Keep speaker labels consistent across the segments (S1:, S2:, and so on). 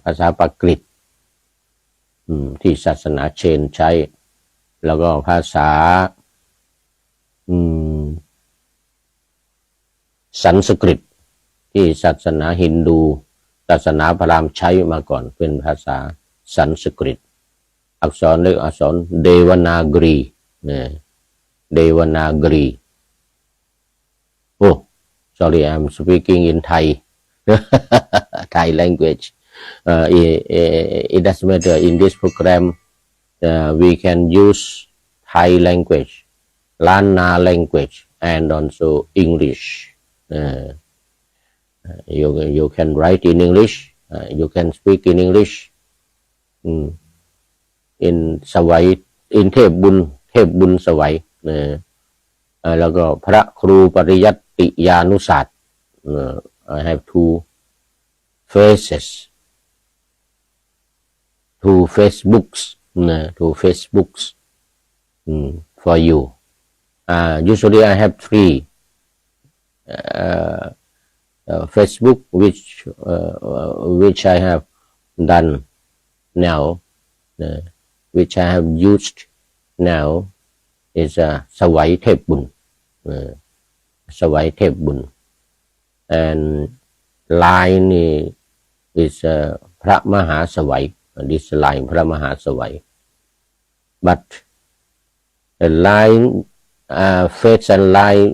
S1: ภาษาปากฤตที่ศาสนาเชนใช้แล้วก็ภาษาสันสกฤตที่ศาสนาฮินดูศาสนาพราหมณ์ใช้มาก่อนเป็นภาษาสันสกฤตอักษรเรียกอักษรเดวนากรีเดวนากรีsorry I'm speaking in Thai Thai language it doesn't matter in this program we can use Thai language Lana language and also English you can write in English you can speak in English in สวัย in เทพบุญสวัยแล้วก็พระครูปริยัติยานุศาสตร์ I have two Facebooks for you usually I have three Facebook which I have done now which I have used now is สวัยเทพบุญสวัยเทพบุญ and line is พระมหาสวัย this line พระมหาสวัย but the line face and line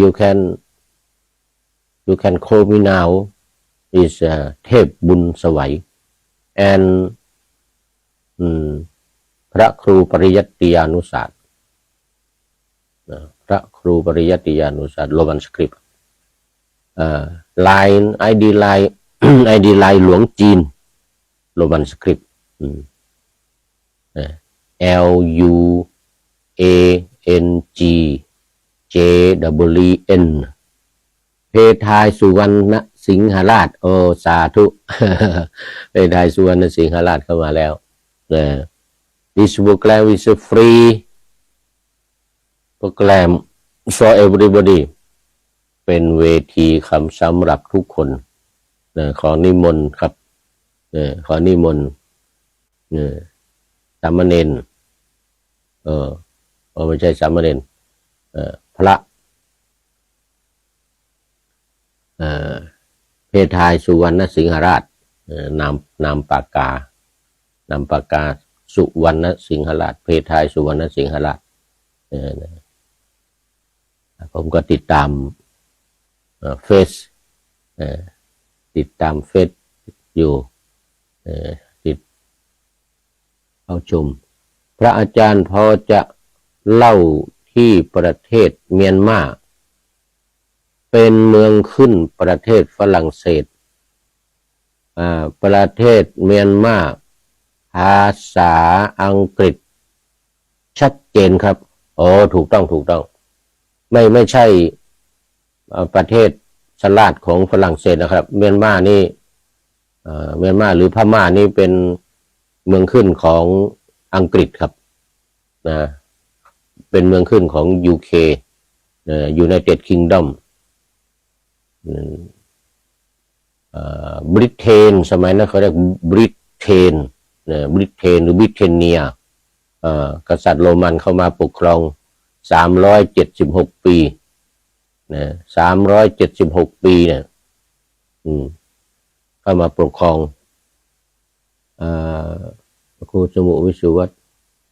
S1: you can call me now is เทพบุญสวัย and พระครูปริยัติยานุศาสตร์พระครูปริยัติยานุศาสตร์โรมันสคริปต์line ID line ID line หลวงจีนโรมันสคริปต์ LUANGJEEN เพทายสุวรรณสิงหราชโอสาธุเพทายสุวรรณสิงหราชเข้ามาแล้วThis program is a free program for everybody เป็นเวทีคำสำหรับทุกคนขอนิมนต์ครับขอนิมนต์สามเณรไม่ใช่สามเณรพระเพทายสุวรรณสิงหราชนามปากกาสุวรรณสิงหราชเพทายสุวรรณสิงหราชผมก็ติดตามเฟซอยู่ติดเข้าชมพระอาจารย์พอจะเล่าที่ประเทศเมียนมาเป็นเมืองขึ้นประเทศฝรั่งเศสประเทศเมียนมาภาษาอังกฤษชัดเจนครับถูกต้องไม่ใช่ประเทศสลาดของฝรั่งเศสนะครับเมียนมานี่เมียนมาหรือพม่านี่เป็นเมืองขึ้นของอังกฤษครับเป็นเมืองขึ้นของ UK United Kingdom บริเตนสมัยนั้นเขาเรียกบริเตนหรือบริเทเนียกษัตริย์โรมันเข้ามาปกครอง376 ปี376 ปีเนี่ยเข้ามาปกครองครูสมุวิสุวัตร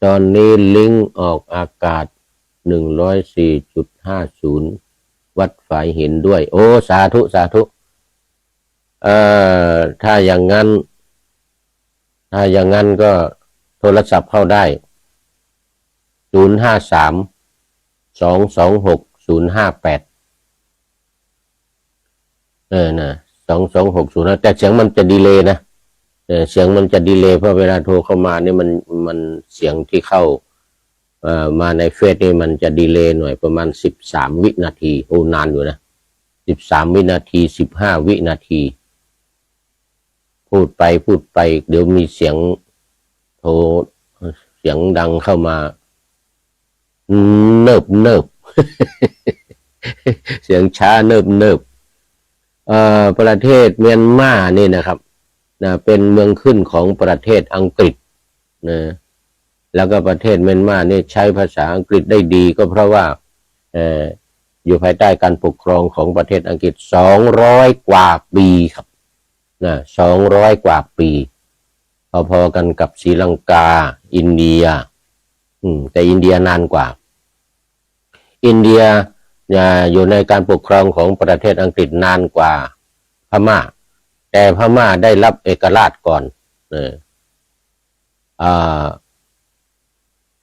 S1: ตอนนี้ลิงก์ออกอากาศ 104.50 วัดฝ่ายเห็นด้วยสาธุถ้าอย่างนั้นก็โทรศัพท์เข้าได้053-226-058นะ226-0แต่เสียงมันจะดีเลย์นะเสียงมันจะดีเลย์เพราะเวลาโทรเข้ามานี่มันเสียงที่เข้ามาในเฟซนี่มันจะดีเลย์หน่อยประมาณ13วินาทีนานอยู่นะ13วินาที15วินาทีพูดไปเดี๋ยวมีเสียงโทรเสียงดังเข้ามาเนิบเสียงช้าเนิบ ประเทศเมียนมานี่นะครับเป็นเมืองขึ้นของประเทศอังกฤษนะแล้วก็ประเทศเมียนมานี่ใช้ภาษาอังกฤษได้ดีก็เพราะว่าอยู่ภายใต้การปกครองของประเทศอังกฤษ200 กว่าปีครับ200 กว่าปีพอๆกันกับศรีลังกาอินเดียแต่อินเดียนานกว่าอินเดียอยู่ในการปกครองของประเทศอังกฤษนานกว่าพม่าแต่พม่าได้รับเอกราชก่อน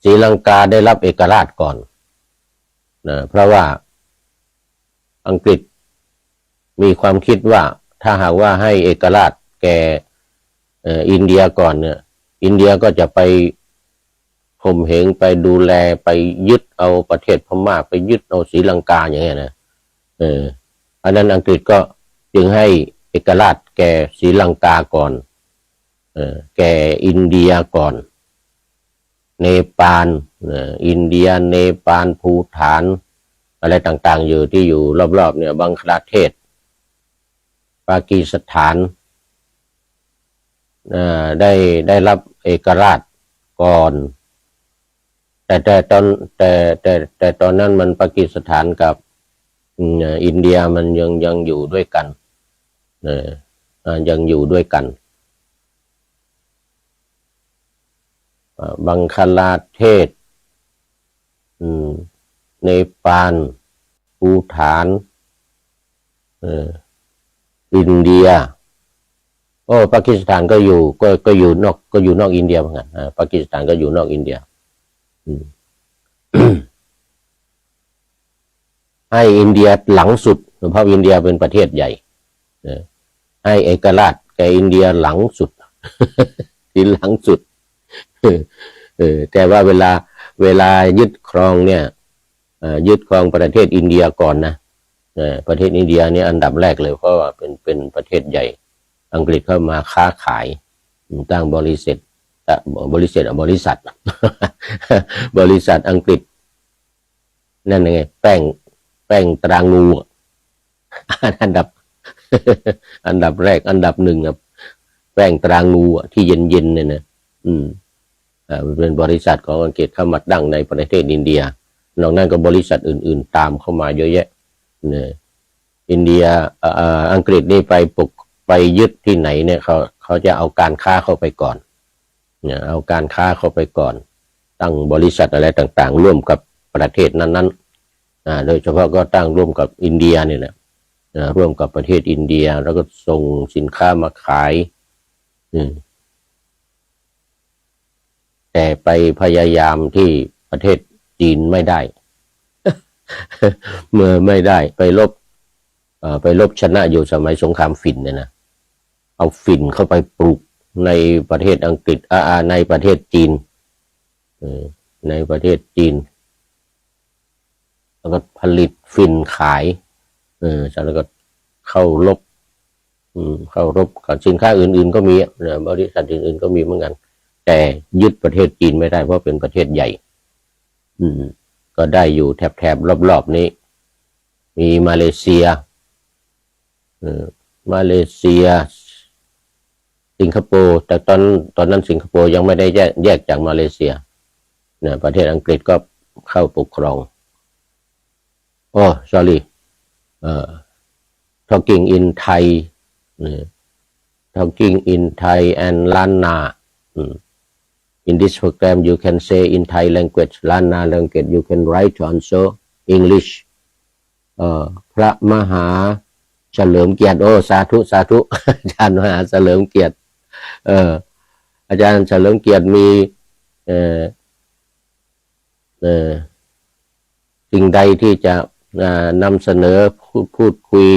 S1: ศรีลังกาได้รับเอกราชก่อนเพราะว่าอังกฤษมีความคิดว่าถ้าหากว่าให้เอกราชแก่อินเดียก่อนเนี่ยอินเดียก็จะไปข่มเหงไปดูแลไปยึดเอาประเทศพม่าไปยึดเอาศรีลังกาอย่างเงี้ยนะอันนั้นอังกฤษก็จึงให้เอกราชแก่ศรีลังกาก่อนแก่อินเดียก่อนเนปาลอินเดียเนปาลภูฏานอะไรต่างๆอยู่ที่อยู่รอบๆเนี่ยบังคลาเทศปากีสถานได้รับเอกราชก่อนแต่ตอนนั้นมันปากีสถานกับอินเดียมันยังอยู่ด้วยกันยังอยู่ด้วยกันบังคลาเทศเนปาลภูฏานอินเดียปากีสถานก็อยู่นอกอินเดียเหมือนกันปากีสถานก็อยู่นอกอินเดียให้อินเดียหลังสุดเพราะอินเดียเป็นประเทศใหญ่ให้เอกราชแก่อินเดียหลังสุดที่หลังสุดแต่ว่าเวลายึดครองเนี่ยยึดครองประเทศอินเดียก่อนนะประเทศอินเดียเนี่ยอันดับแรกเลยเพราะว่าเป็นประเทศใหญ่อังกฤษเข้ามาค้าขายตั้งบริษัทบริษัทอังกฤษนั่นไงแป้งตรางูอันดับแรกอันดับหนึ่งครับแป้งตรางูที่เย็นๆเนี่ยนะเป็นบริษัทของอังกฤษเข้ามาตั้งในประเทศอินเดียนอกนั้นก็บริษัทอื่นๆตามเข้ามาเยอะแยะเนี่ยอินเดียอังกฤษนี่ไปยึดที่ไหนเนี่ยเขาจะเอาการค้าเข้าไปก่อนเนี่ยเอาการค้าเข้าไปก่อนตั้งบริษัทอะไรต่างๆร่วมกับประเทศนั้นๆโดยเฉพาะก็ตั้งร่วมกับอินเดียเนี่ยนะร่วมกับประเทศอินเดียแล้วก็ส่งสินค้ามาขายแต่ไปพยายามที่ประเทศจีนไม่ได้ เมื่อไม่ได้ไปลบชนะอยู่สมัยสงครามฝิ่นเนี่ยนะเอาฝิ่นเข้าไปปลูกในประเทศอังกฤษในประเทศจีนในประเทศจีนแล้วก็ผลิตฝิ่นขายแล้วก็เข้ารบกับสินค้าอื่นๆก็มีบริษัทอื่นๆก็มีเหมือนกันแต่ยึดประเทศจีนไม่ได้เพราะเป็นประเทศใหญ่ก็ได้อยู่แถบรอบๆนี้มีมาเลเซียสิงคโปร์แต่ตอนนั้นสิงคโปร์ยังไม่ได้แยกจากมาเลเซียประเทศอังกฤษก็เข้าปกครองsorry talking in Thai and Lana in this program you can say in Thai language Lana language you can write also English พระมหาเฉลิมเกียรติสาธุอาจารย์มหาเฉลิมเกียรติอาจารย์เฉลิมเกียรติมีสิ่งใดที่จะนำเสนอพูดคุย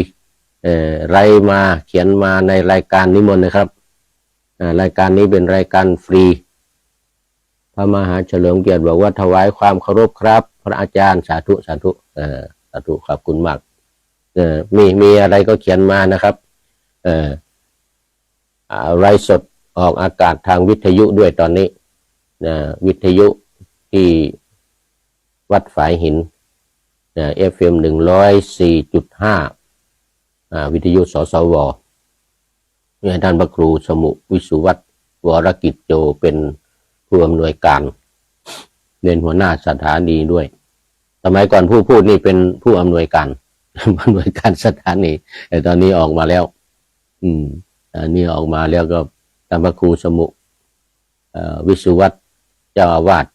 S1: ไรมาเขียนมาในรายการนิมนต์นะครับรายการนี้เป็นรายการฟรีพระมหาเฉลิมเกียรติบอกว่าถวายความเคารพครับพระอาจารย์สาธุขอบคุณมากมีอะไรก็เขียนมานะครับไลฟ์สดออกอากาศทางวิทยุด้วยตอนนี้วิทยุที่วัดฝายหินFM 104.5 วิทยุสสวให้ท่านพระครูสมุวิสุวัตรวรกิจโจเป็นผู้อำนวยการเป็นหัวหน้าสถานีด้วยสมัยก่อนผู้พูดนี่เป็นผู้อำนวยการสถานีแต่ตอนนี้ออกมาแล้วอันนี้ออกมาแล้วก็ท่านพระครูสมุวิสุวัตรเจ้าอาวาส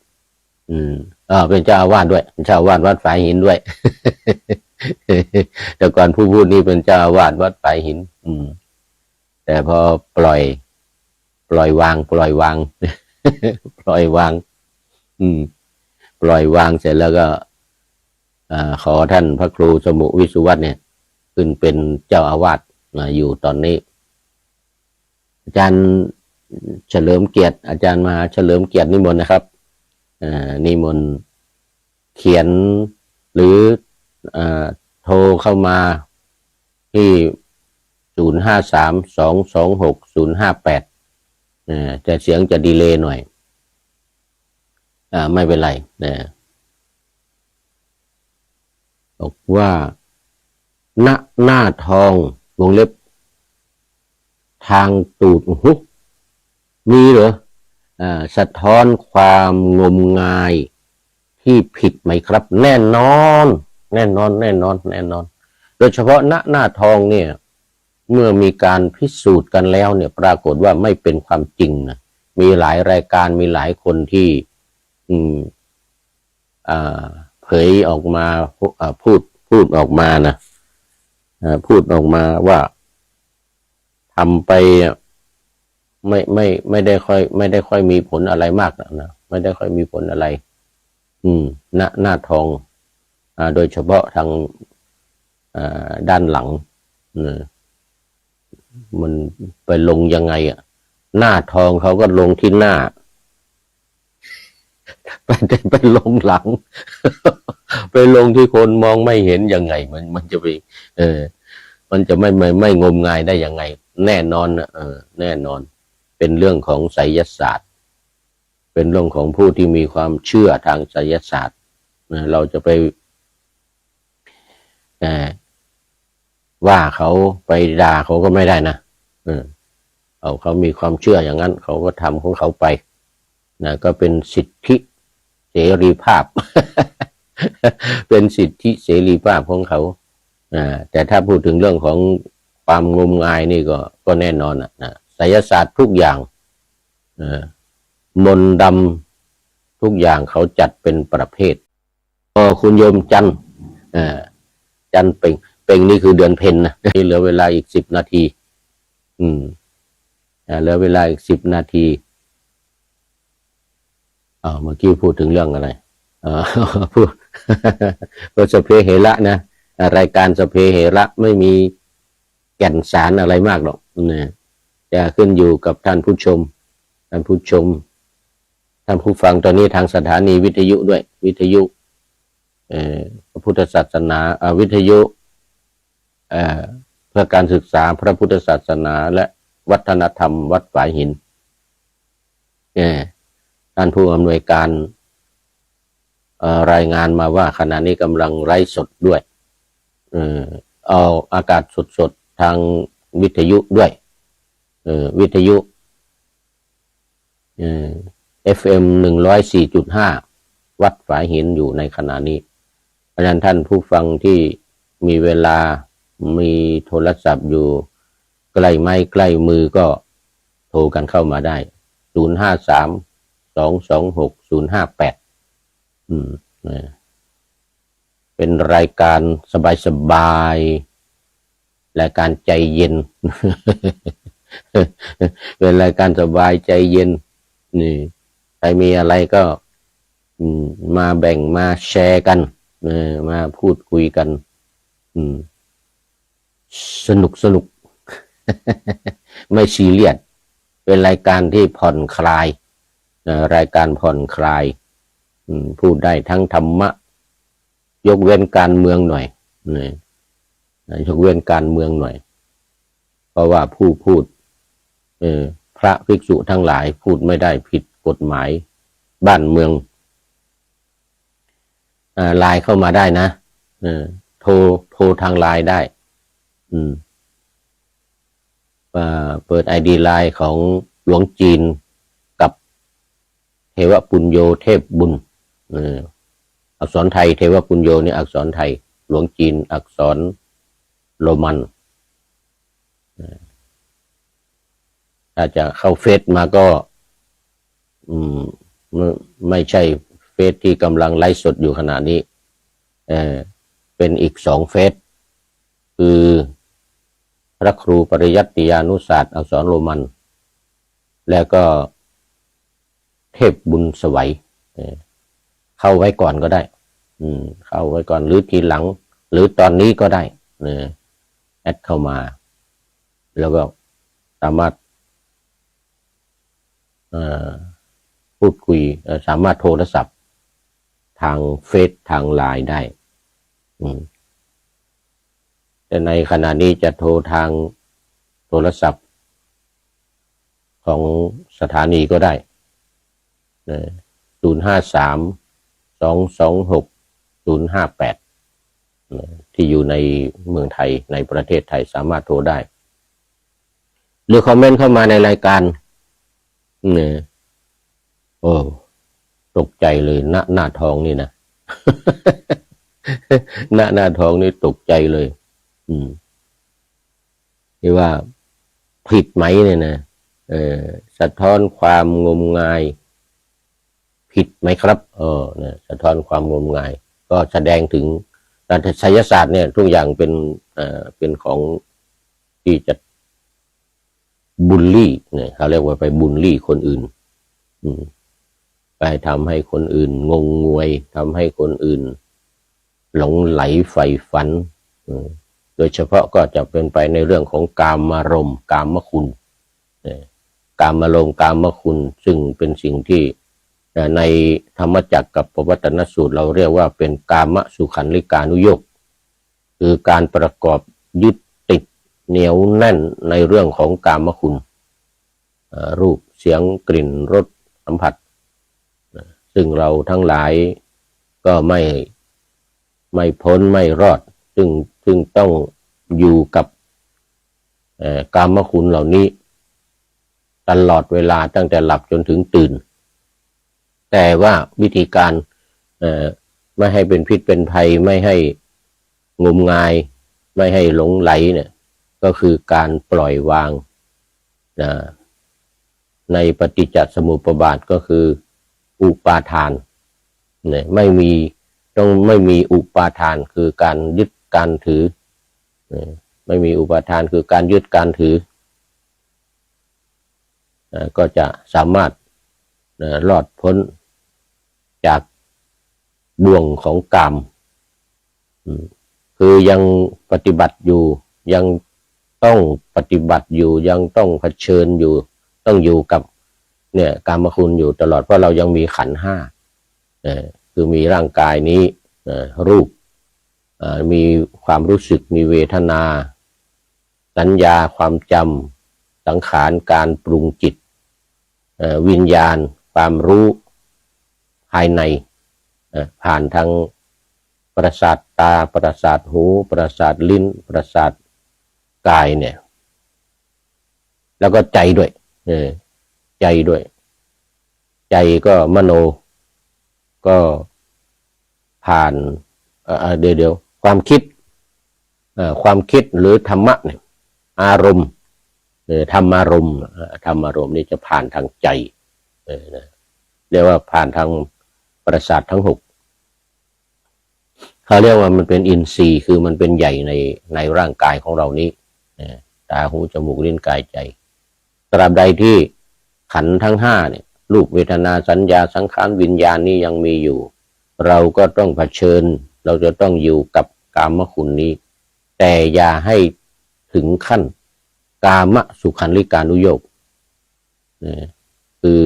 S1: เป็นเจ้าอาวาสด้วยเป็นเจ้าอาวาสวัดฝายหินด้วย แต่ก่อนผู้พูดนี่เป็นเจ้าอาวาสวัดฝายหินแต่พอปล่อยวางปล่อยวางปล่อยวางเสร็จแล้วก็ขอท่านพระครูสมุวิสุวัตรเนี่ยขึ้นเป็นเจ้าอาวาสอยู่ตอนนี้อาจารย์เฉลิมเกียรติอาจารย์มหาเฉลิมเกียรตินิมนต์นะครับนิมนต์เขียนหรือโทรเข้ามาที่053-226-058แต่เสียงจะดีเลย์หน่อยไม่เป็นไรนะบอกว่าหน้าทองวงเล็บทางตูดหุมีเหรอสะท้อนความงมงายที่ผิดไหมครับแน่นอนโดยเฉพาะหน้าทองเนี่ยเมื่อมีการพิสูจน์กันแล้วเนี่ยปรากฏว่าไม่เป็นความจริงนะมีหลายรายการมีหลายคนที่เผยออกมาพูดออกมานะพูดออกมาว่าทำไปไม่ได้ค่อยมีผลอะไรมากนะไม่ได้ค่อยมีผลอะไรหน้าทองโดยเฉพาะทางด้านหลังมันไปลงยังไงหน้าทองเขาก็ลงที่หน้าไปลงหลัง ไปลงที่คนมองไม่เห็นยังไงมันจะไปมันจะไม่งมงายได้ยังไงแน่นอนแน่นอนเป็นเรื่องของไสยศาสตร์เป็นเรื่องของผู้ที่มีความเชื่อทางไสยศาสตร์เราจะไปว่าเขาไปด่าเขาก็ไม่ได้นะเขามีความเชื่ออย่างนั้นเขาก็ทำของเขาไปนะก็เป็นสิทธิเสรีภาพ เป็นสิทธิเสรีภาพของเขาแต่ถ้าพูดถึงเรื่องของความงมงายนี่ก็แน่นอนนะไสยศาสตร์ทุกอย่างมนต์ดำทุกอย่างเขาจัดเป็นประเภทคุณโยมจันเป่งนี่คือเดือนเพ็ญนะเหลือเวลาอีก10 นาทีเหลือเวลาอีก10 นาทีเมื่อกี้พูดถึงเรื่องอะไรพูดก็สพเพเหระนะรายการสพเพเหระไม่มีแก่นสารอะไรมากหรอกนะจะขึ้นอยู่กับท่านผู้ชมท่านผู้ฟังตอนนี้ทางสถานีวิทยุด้วยวิทยุพระพุทธศาสนาวิทยุเพื่อการศึกษาพระพุทธศาสนาและวัฒนธรรมวัดฝายหินท่านผู้อำนวยการรายงานมาว่าขณะนี้กำลังไลฟ์สดด้วยเอาอากาศสดทางวิทยุด้วยวิทยุFM 104.5 วัดฝายหินอยู่ในขณะนี้เพราะฉะนั้นท่านผู้ฟังที่มีเวลามีโทรศัพท์อยู่ใกล้ไม้ใกล้มือก็โทรกันเข้ามาได้053-226-058เป็นรายการสบายๆรายการใจเย็น เป็นรายการสบายใจเย็นนี่ใครมีอะไรก็มาแบ่งมาแชร์กันมาพูดคุยกันสนุก ไม่ซีเรียสเป็นรายการที่ผ่อนคลายรายการผ่อนคลายพูดได้ทั้งธรรมะยกเว้นการเมืองหน่อยยกเว้นการเมืองหน่อยเพราะว่าผู้พูดพระภิกษุทั้งหลายพูดไม่ได้ผิดกฎหมายบ้านเมืองไลน์เข้ามาได้นะโทรทางไลน์ได้ เปิด ID ไลน์ของหลวงจีนกับเทวปุญโญเทพบุญอักษรไทยเทวปุญโญนี่อักษรไทยหลวงจีนอักษรโรมันถ้าจะเข้าเฟซมาก็ไม่ใช่เฟซที่กำลังไลฟ์สดอยู่ขณะนี้เป็นอีก2 เฟซคือพระครูปริยัติยานุศาสตร์อักษรโรมันแล้วก็เทพบุญสวัยเข้าไว้ก่อนก็ได้เข้าไว้ก่อนหรือทีหลังหรือตอนนี้ก็ได้แอดเข้ามาแล้วก็สามารถพูดคุยสามารถโทรศัพท์ทางเฟซทางไลน์ได้แต่ในขณะนี้จะโทรทางโทรศัพท์ของสถานีก็ได้053-226-058ที่อยู่ในเมืองไทยในประเทศไทยสามารถโทรได้หรือคอมเมนต์เข้ามาในรายการโอ้ตกใจเลยหน้าทองนี่นะ หน้าทองนี่ตกใจเลยที่ว่าผิดไหมเนี่ยนะสะท้อนความงมงายผิดไหมครับสะท้อนความงมงายก็แสดงถึงการไสยศาสตร์เนี่ยทุกอย่างเป็นของที่จะบูลลี่เนี่ยเขาเรียกว่าไปบูลลี่คนอื่นไปทำให้คนอื่นงงงวยทำให้คนอื่นหลงไหลใฝ่ฝันโดยเฉพาะก็จะเป็นไปในเรื่องของกามารมณ์กามคุณกามารมณ์กามคุณซึ่งเป็นสิ่งที่ในธรรมจักรกับปวัตตนสูตรเราเรียกว่าเป็นกามสุขันลิกานุโยคคือการประกอบยึดติดเหนียวแน่นในเรื่องของกามคุณรูปเสียงกลิ่นรสสัมผัสซึ่งเราทั้งหลายก็ไม่พ้นไม่รอดซึ่งต้องอยู่กับกามคุณเหล่านี้ตลอดเวลาตั้งแต่หลับจนถึงตื่นแต่ว่าวิธีการไม่ให้เป็นพิษเป็นภัยไม่ให้งมงายไม่ให้หลงไหลเนี่ยก็คือการปล่อยวางในปฏิจจสมุปบาทก็คืออุปาทานเนี่ยไม่มีอุปาทานคือการยึดการถือไม่มีอุปาทานคือการยึดการถือก็จะสามารถรอดพ้นจากบ่วงของกามคือยังปฏิบัติอยู่ยังต้องปฏิบัติอยู่ยังต้องเผชิญอยู่ต้องอยู่กับเนี่ยกามคุณอยู่ตลอดเพราะเรายังมีขันธ์ 5คือมีร่างกายนี้รูปมีความรู้สึกมีเวทนาสัญญาความจำสังขารการปรุงจิตวิญญาณความรู้ภายในผ่านทางประสาทตาประสาทหูประสาทลิ้นประสาทกายเนี่ยแล้วก็ใจด้วยใจด้วยใจก็มโนก็ผ่านเดี๋ยวความคิดหรือธรรมะเนี่ยอารมณ์ธรรมารมณ์นี่จะผ่านทางใจเรียกว่าผ่านทางประสาททั้ง 6เขาเรียกว่ามันเป็นอินทรีย์คือมันเป็นใหญ่ในร่างกายของเรานี้ตาหูจมูกลิ้นกายใจตราบใดที่ขันธ์ทั้ง 5เนี่ยรูปเวทนาสัญญาสังขารวิญญาณนี้ยังมีอยู่เราก็ต้องเผชิญเราจะต้องอยู่กับกามคุณนี้แต่อย่าให้ถึงขั้นกามสุขันลิกานุโยคคือ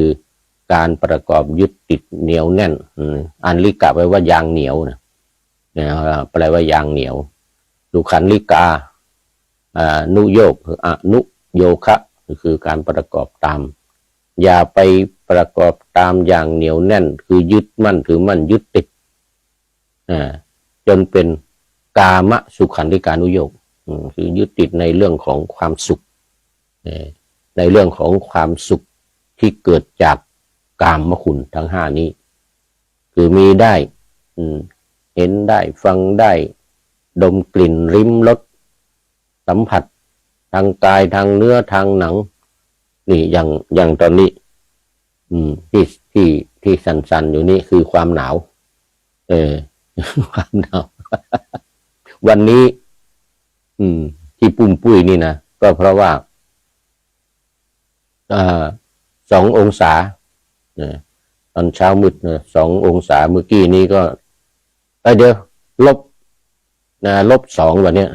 S1: การประกอบยึดติดเหนียวแน่นอันลิกะแปลว่ายางเหนียวนะแปลว่ายางเหนียวสุขันลิกานุโยคคืออนุโยคะคือการประกอบตามอย่าไปประกอบตามอย่างเหนียวแน่นคือยึดมั่นถือมั่นยึดติดจนเป็นกามสุขันธิกานุโยคคือยึดติดในเรื่องของความสุข ในเรื่องของความสุขที่เกิดจากกามคุณทั้งห้านี้คือมีได้เห็นได้ฟังได้ดมกลิ่นลิ้มรสสัมผัสทางกายทางเนื้อทางหนังนี่อย่างตอนนี้ที่สั่นๆอยู่นี่คือความหนาวความหนาว วันนี้ที่ปุ้มปุ้ยนี่นะก็เพราะว่า2 องศาตอนเช้ามืด2 องศาเมื่อกี้นี้ก็เดี๋ยว-2วันนี้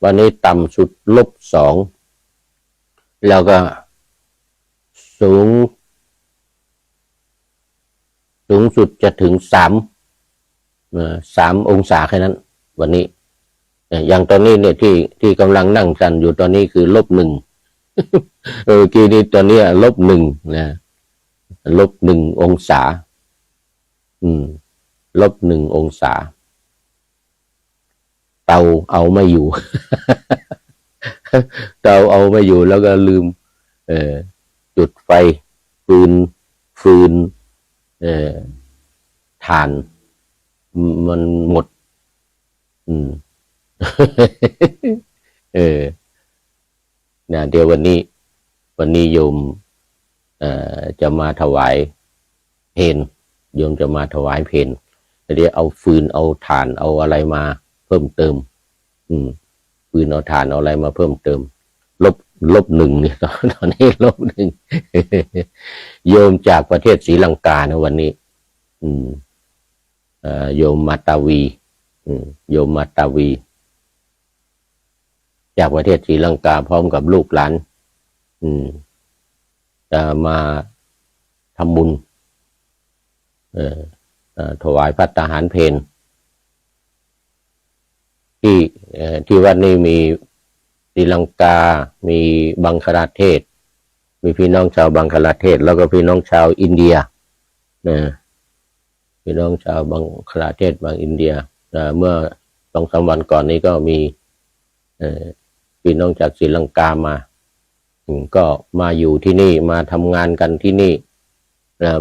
S1: วันนี้ต่ำสุด-2แล้วก็สูงสุดจะถึง3 องศาแค่นั้นวันนี้อย่างตอนนี้เนี่ยที่กำลังนั่งกันอยู่ตอนนี้คือ-1กี้นี้ตอนนี้-1นะ-1 องศา-1 องศาเตาเอาไม่อยู่ เตาเอาไม่อยู่แล้วก็ลืมจุดไฟฟืนถ่านมันหมดนะเดี๋ยววันนี้โยมจะมาถวายเพลโยมจะมาถวายเพลเดี๋ยวเอาฟืนเอาถ่านเอาอะไรมาเพิ่มเติมฟืนเอาถ่านเอาอะไรมาเพิ่มเติม-1เนี่ยตอนนี้-1โยมจากประเทศศรีลังกานะวันนี้โยมมาตาวีโยมมาตาวีจากประเทศศรีลังกาพร้อมกับลูกหลานจะมาทำบุญถวายภัตตาหารเพลที่วัดนี้มีศรีลังกามีบังคลาเทศมีพี่น้องชาวบังคลาเทศแล้วก็พี่น้องชาวอินเดียพี่น้องชาวบังคลาเทศบางอินเดียเมื่อ 2-3 วันก่อนนี้ก็มีพี่น้องจากศรีลังกามาก็มาอยู่ที่นี่มาทำงานกันที่นี่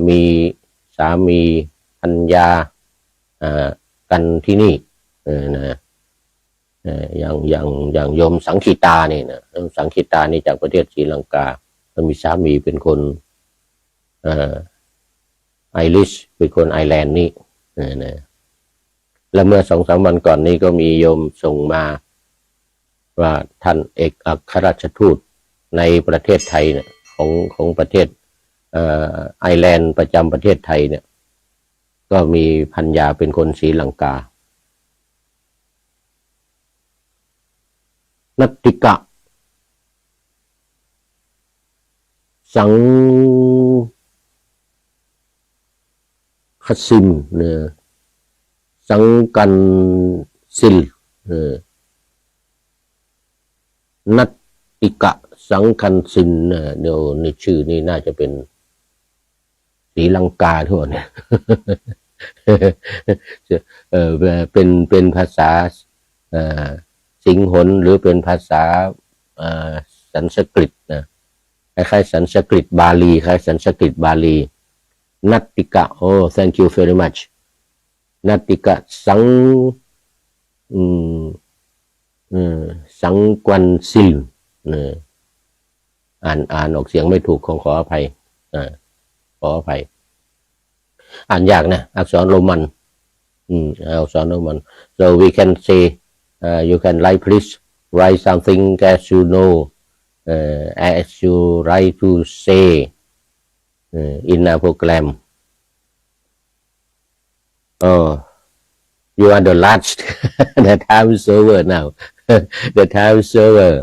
S1: มีสามีภรรยากันที่นี่อย่างโยมสังคีตาเนี่ยนะสังคีตานี่จากประเทศศรีลังกาก็มีสามีเป็นคนไอริชเป็นคนไอร์แลนด์นี่นะแล้วเมื่อ 2-3 วันก่อนนี้ก็มีโยมส่งมาว่าท่านเอกอัครราชทูตในประเทศไทยเนี่ยของประเทศไอร์แลนด์ประจำประเทศไทยเนี่ยก็มีภรรยาเป็นคนศรีลังกานัตติกะสังคสิมสังกันสิลนัตติกะสังคันสินเดี๋ยวในชื่อนี้น่าจะเป็นศรีลังกาทั่วเนี่ย เป็นภาษาสิงหนหรือเป็นภาษาสันสกฤตนะคล้ายๆสันสกฤตบาลีคล้ายสันสกฤตบาลีนัตติกะthank you very much นัตติกะสังกวันซิลอ่านออกเสียงไม่ถูกขออภัยขออภัยอ่านยากนะอักษรโรมันอักษรโรมัน so we can say you can please write something as you know as you like to say in a program you are the last the time server now the time server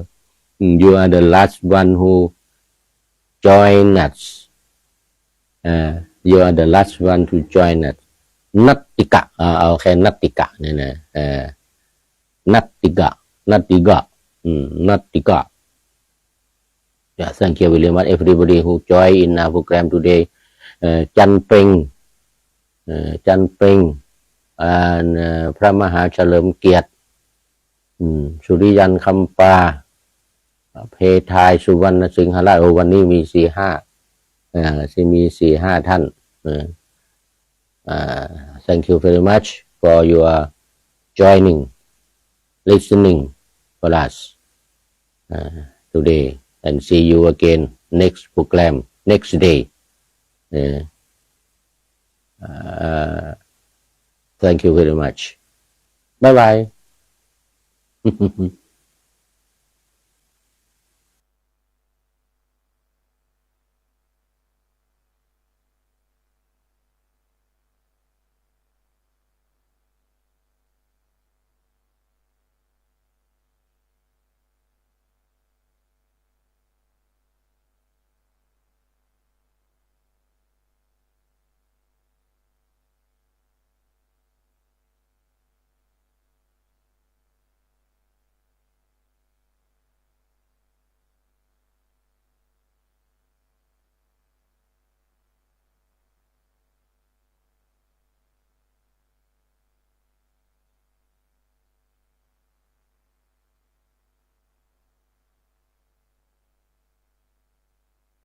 S1: you are the last one who join us you are the last one to join us นัตติกะเอาแค่นัตติกะเนี่ยนะนัตติกะนัตติกะyeah thank you very much everybody who join in our program today จันเพ็งพระมหาเฉลิมเกียรติสุริยันคำปา เพทายสุวรรณสิงหราชวันนี้มีมี4-5ท่านthank you very much for your joining listening for us today and see you again next program next day thank you very much bye bye